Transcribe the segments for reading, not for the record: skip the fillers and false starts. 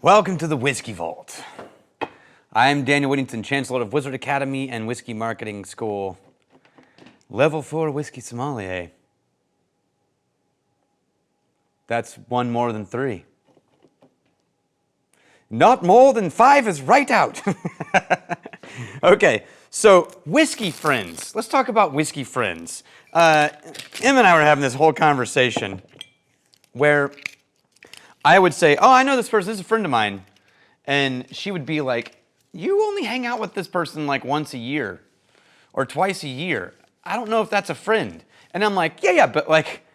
Welcome to the Whiskey Vault. I'm Daniel Whittington, Chancellor of Wizard Academy and Whiskey Marketing School. Level 4 Whiskey Sommelier. That's one more than 3. Not more than 5 is right out. Okay, so whiskey friends. Let's talk about whiskey friends. Em and I were having this whole conversation where I would say, oh, I know this person, this is a friend of mine. And she would be like, you only hang out with this person like once a year or twice a year. I don't know if that's a friend. And I'm like, yeah, but like,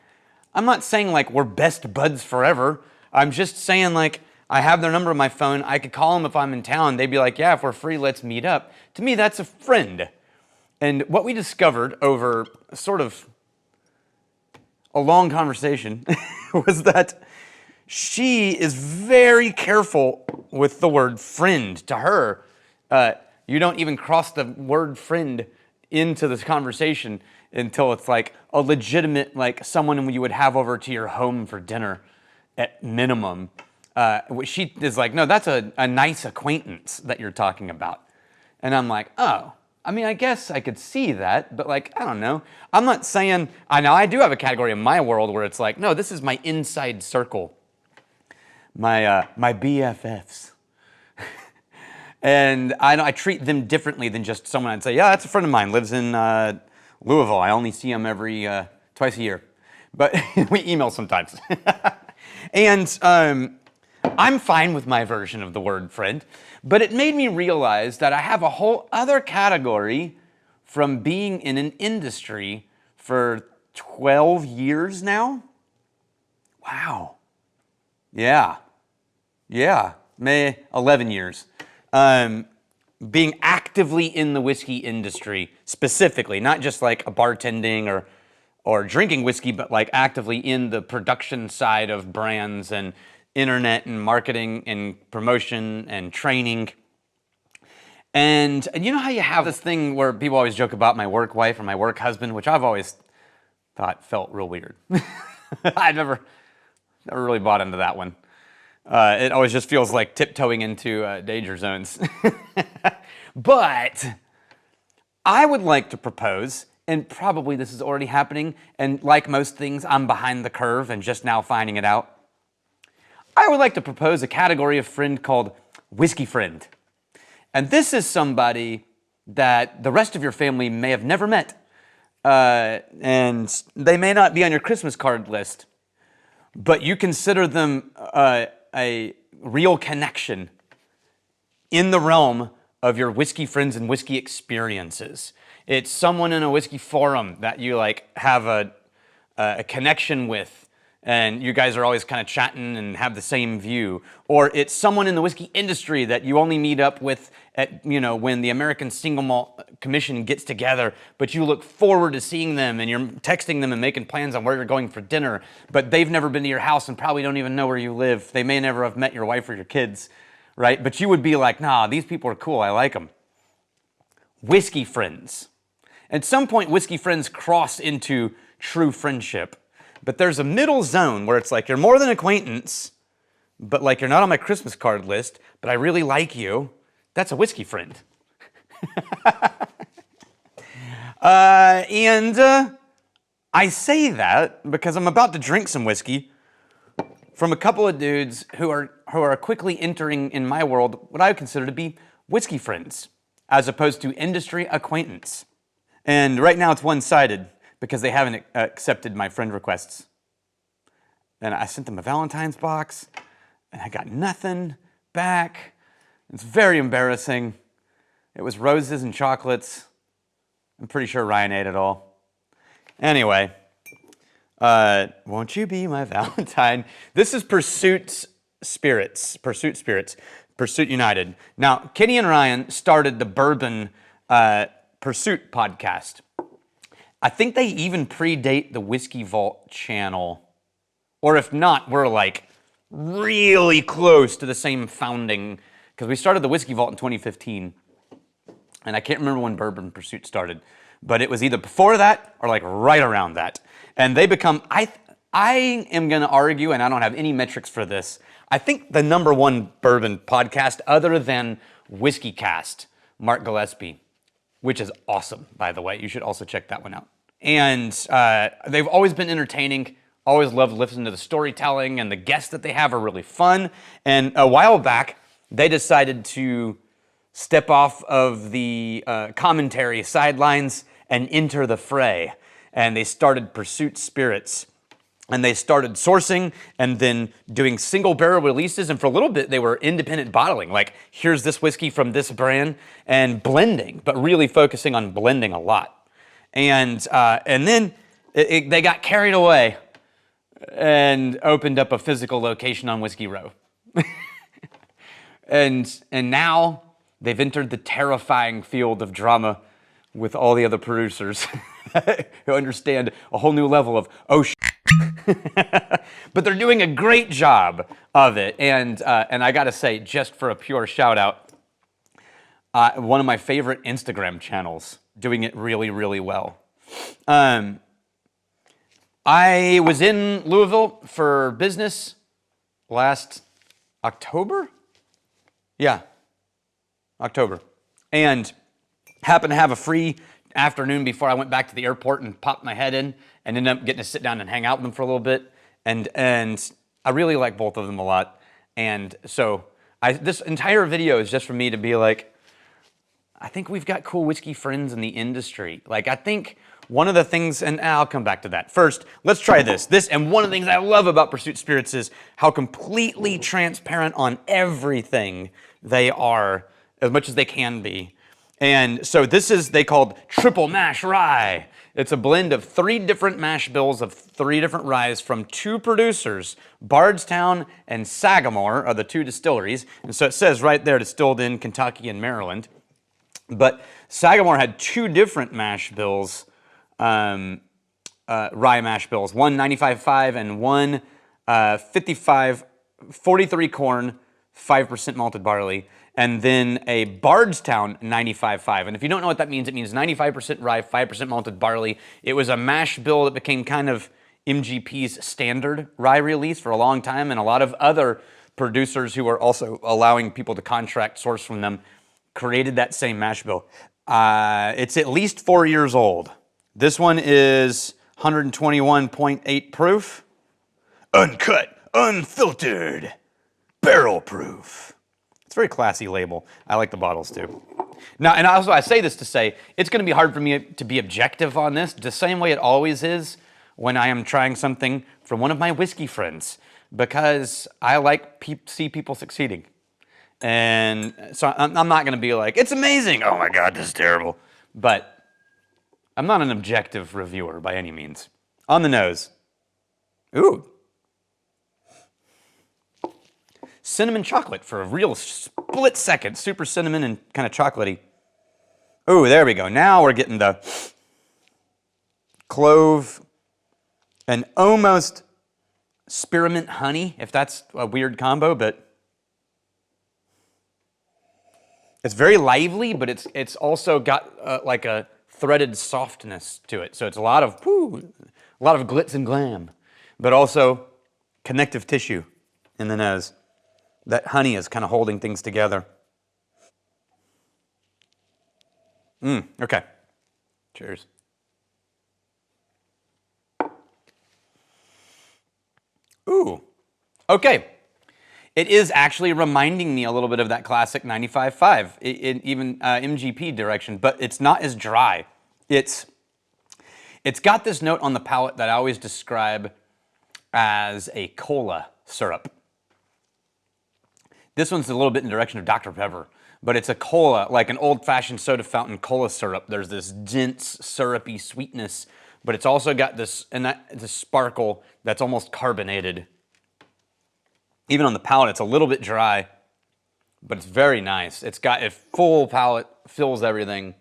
I'm not saying like we're best buds forever. I'm just saying like, I have their number on my phone. I could call them if I'm in town. They'd be like, yeah, if we're free, let's meet up. To me, that's a friend. And what we discovered over sort of a long conversation was that she is very careful with the word friend. To her, you don't even cross the word friend into this conversation until it's like a legitimate, like someone you would have over to your home for dinner at minimum. She is like, no, that's a nice acquaintance that you're talking about. And I'm like, oh, I mean, I guess I could see that, but like, I don't know. I'm not saying, I know I do have a category in my world where it's like, no, this is my inside circle. My BFFs. And I treat them differently than just someone I'd say, yeah, that's a friend of mine, lives in Louisville. I only see him every twice a year. But we email sometimes. And I'm fine with my version of the word friend, but it made me realize that I have a whole other category from being in an industry for 12 years now. Wow. Yeah, 11 years. Being actively in the whiskey industry, specifically, not just like a bartending or drinking whiskey, but like actively in the production side of brands and internet and marketing and promotion and training. And you know how you have this thing where people always joke about my work wife or my work husband, which I've always thought felt real weird. I never really bought into that one. It always just feels like tiptoeing into danger zones. But I would like to propose, and probably this is already happening, and like most things, I'm behind the curve and just now finding it out. I would like to propose a category of friend called whiskey friend. And this is somebody that the rest of your family may have never met. And they may not be on your Christmas card list, but you consider them a real connection in the realm of your whiskey friends and whiskey experiences. It's someone in a whiskey forum that you like have a connection with, and you guys are always kind of chatting and have the same view. Or it's someone in the whiskey industry that you only meet up with at, when the American Single Malt Commission gets together, but you look forward to seeing them and you're texting them and making plans on where you're going for dinner, but they've never been to your house and probably don't even know where you live. They may never have met your wife or your kids, right? But you would be like, nah, these people are cool, I like them. Whiskey friends. At some point, whiskey friends cross into true friendship. But there's a middle zone where it's like you're more than acquaintance, but like you're not on my Christmas card list, but I really like you. That's a whiskey friend. I say that because I'm about to drink some whiskey from a couple of dudes who are quickly entering in my world what I would consider to be whiskey friends, as opposed to industry acquaintance. And right now it's one-sided, because they haven't accepted my friend requests. And I sent them a Valentine's box, and I got nothing back. It's very embarrassing. It was roses and chocolates. I'm pretty sure Ryan ate it all. Anyway, won't you be my Valentine? This is Pursuit Spirits, Pursuit United. Now, Kenny and Ryan started the Bourbon Pursuit podcast. I think they even predate the Whiskey Vault channel. Or if not, we're like really close to the same founding, because we started the Whiskey Vault in 2015. And I can't remember when Bourbon Pursuit started, but it was either before that or like right around that. And they become, I am going to argue, and I don't have any metrics for this, I think the #1 bourbon podcast other than Whiskey Cast, Mark Gillespie, which is awesome, by the way. You should also check that one out. And they've always been entertaining. Always loved listening to the storytelling, and the guests that they have are really fun. And a while back, they decided to step off of the commentary sidelines and enter the fray. And they started Pursuit Spirits. And they started sourcing and then doing single barrel releases. And for a little bit, they were independent bottling. Like, here's this whiskey from this brand, and blending, but really focusing on blending a lot. And then they got carried away and opened up a physical location on Whiskey Row. and now they've entered the terrifying field of drama with all the other producers who understand a whole new level of, oh, but they're doing a great job of it. And I gotta say, just for a pure shout out, one of my favorite Instagram channels doing it really, really well. I was in Louisville for business last October. Yeah, October. And happened to have a free afternoon before I went back to the airport and popped my head in and ended up getting to sit down and hang out with them for a little bit. And I really like both of them a lot. And so this entire video is just for me to be like, I think we've got cool whiskey friends in the industry. Like, I think one of the things, and I'll come back to that. First, let's try this. And one of the things I love about Pursuit Spirits is how completely transparent on everything they are, as much as they can be. And so this is, they called Triple Mash Rye. It's a blend of 3 different mash bills of 3 different ryes from 2 producers. Bardstown and Sagamore are the 2 distilleries. And so it says right there, distilled in Kentucky and Maryland. But Sagamore had 2 different mash bills, rye mash bills. One 95.5 and one 55, 43 corn, 5% malted barley. And then a Bardstown 95.5. And if you don't know what that means, it means 95% rye, 5% malted barley. It was a mash bill that became kind of MGP's standard rye release for a long time, and a lot of other producers who are also allowing people to contract source from them created that same mash bill. It's at least 4 years old. This one is 121.8 proof, uncut, unfiltered, barrel proof. It's a very classy label. I like the bottles too. Now, and also I say this to say, it's gonna be hard for me to be objective on this, the same way it always is when I am trying something from one of my whiskey friends, because I like see people succeeding. And so I'm not gonna be like, it's amazing, oh my God, this is terrible. But I'm not an objective reviewer by any means. On the nose. Ooh. Cinnamon chocolate for a real split second. Super cinnamon and kind of chocolatey. Ooh, there we go. Now we're getting the clove and almost spearmint honey, if that's a weird combo, but it's very lively, but it's also got like a threaded softness to it. So it's a lot of glitz and glam, but also connective tissue in the nose. That honey is kind of holding things together. Okay. Cheers. Ooh. Okay. It is actually reminding me a little bit of that classic 95.5, even MGP direction, but it's not as dry. It's got this note on the palate that I always describe as a cola syrup. This one's a little bit in the direction of Dr. Pepper, but it's a cola, like an old-fashioned soda fountain cola syrup. There's this dense, syrupy sweetness, but it's also got this sparkle that's almost carbonated. Even on the palate, it's a little bit dry, but it's very nice. It's got a full palate, fills everything.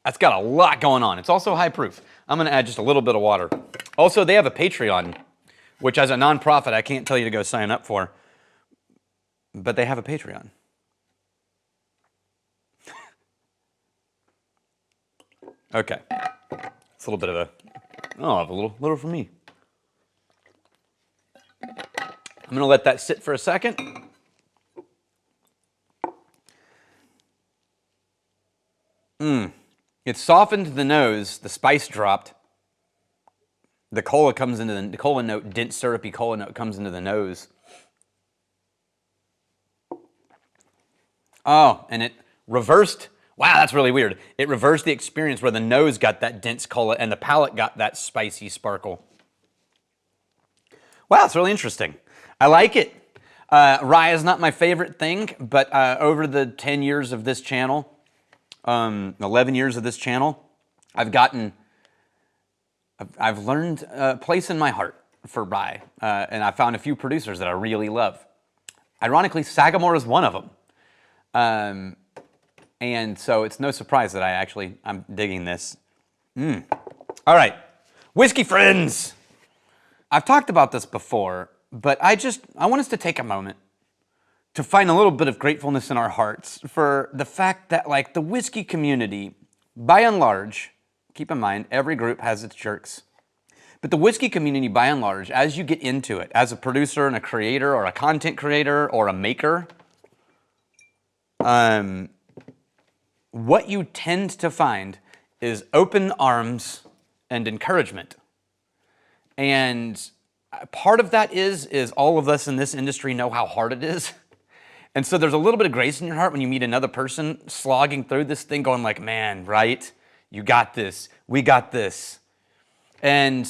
That's got a lot going on. It's also high proof. I'm gonna add just a little bit of water. Also, they have a Patreon, which as a nonprofit, I can't tell you to go sign up for, but they have a Patreon. Okay. It's a little bit of a little for me. I'm gonna let that sit for a second. It softened the nose, the spice dropped. The cola comes into the cola note, dense syrupy cola note comes into the nose. Oh, and it reversed. Wow, that's really weird. It reversed the experience where the nose got that dense cola and the palate got that spicy sparkle. Wow, it's really interesting. I like it. Rye is not my favorite thing, but over the 10 years of this channel, 11 years of this channel, I've learned a place in my heart for rye, and I found a few producers that I really love. Ironically, Sagamore is one of them. And so it's no surprise that I'm digging this. All right, whiskey friends. I've talked about this before, but I want us to take a moment to find a little bit of gratefulness in our hearts for the fact that, like, the whiskey community, by and large, keep in mind, every group has its jerks, but the whiskey community, by and large, as you get into it, as a producer and a creator or a content creator or a maker, what you tend to find is open arms and encouragement. And part of that is all of us in this industry know how hard it is. And so there's a little bit of grace in your heart when you meet another person slogging through this thing going like, man, right? You got this. We got this. And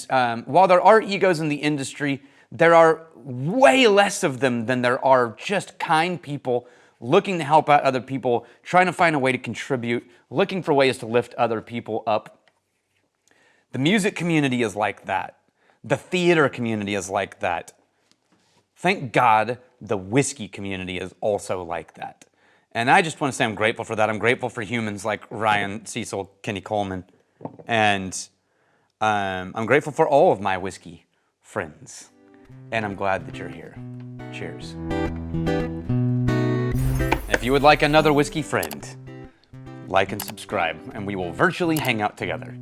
while there are egos in the industry, there are way less of them than there are just kind people looking to help out other people, trying to find a way to contribute, looking for ways to lift other people up. The music community is like that. The theater community is like that. Thank God the whiskey community is also like that. And I just want to say I'm grateful for that. I'm grateful for humans like Ryan Cecil, Kenny Coleman. And I'm grateful for all of my whiskey friends. And I'm glad that you're here. Cheers. If you would like another whiskey friend, like and subscribe, and we will virtually hang out together.